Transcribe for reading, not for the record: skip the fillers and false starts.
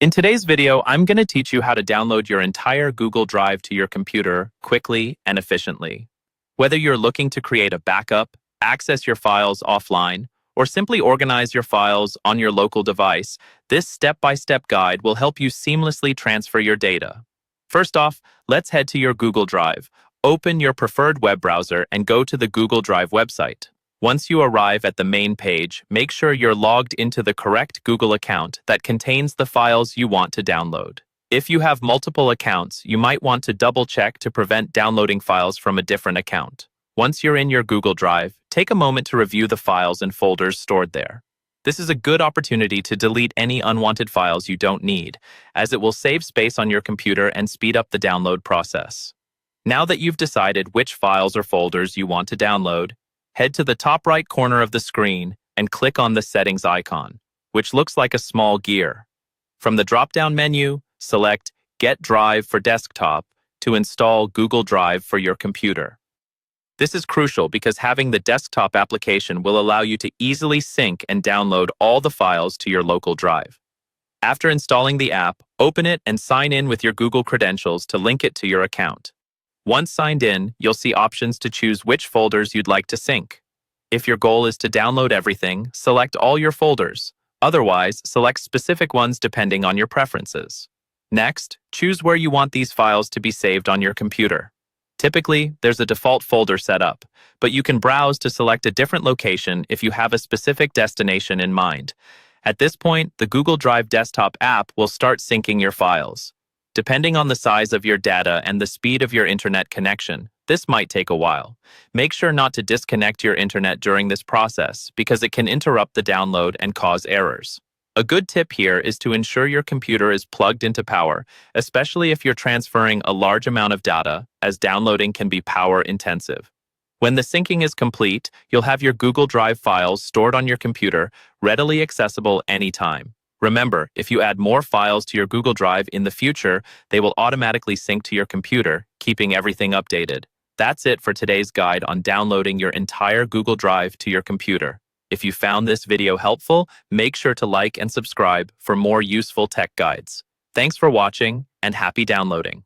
In today's video, I'm going to teach you how to download your entire Google Drive to your computer quickly and efficiently. Whether you're looking to create a backup, access your files offline, or simply organize your files on your local device, this step-by-step guide will help you seamlessly transfer your data. First off, let's head to your Google Drive. Open your preferred web browser and go to the Google Drive website. Once you arrive at the main page, make sure you're logged into the correct Google account that contains the files you want to download. If you have multiple accounts, you might want to double-check to prevent downloading files from a different account. Once you're in your Google Drive, take a moment to review the files and folders stored there. This is a good opportunity to delete any unwanted files you don't need, as it will save space on your computer and speed up the download process. Now that you've decided which files or folders you want to download, head to the top right corner of the screen and click on the Settings icon, which looks like a small gear. From the drop-down menu, select Get Drive for Desktop to install Google Drive for your computer. This is crucial because having the desktop application will allow you to easily sync and download all the files to your local drive. After installing the app, open it and sign in with your Google credentials to link it to your account. Once signed in, you'll see options to choose which folders you'd like to sync. If your goal is to download everything, select all your folders. Otherwise, select specific ones depending on your preferences. Next, choose where you want these files to be saved on your computer. Typically, there's a default folder set up, but you can browse to select a different location if you have a specific destination in mind. At this point, the Google Drive desktop app will start syncing your files. Depending on the size of your data and the speed of your internet connection, this might take a while. Make sure not to disconnect your internet during this process because it can interrupt the download and cause errors. A good tip here is to ensure your computer is plugged into power, especially if you're transferring a large amount of data, as downloading can be power intensive. When the syncing is complete, you'll have your Google Drive files stored on your computer, readily accessible anytime. Remember, if you add more files to your Google Drive in the future, they will automatically sync to your computer, keeping everything updated. That's it for today's guide on downloading your entire Google Drive to your computer. If you found this video helpful, make sure to like and subscribe for more useful tech guides. Thanks for watching, and happy downloading.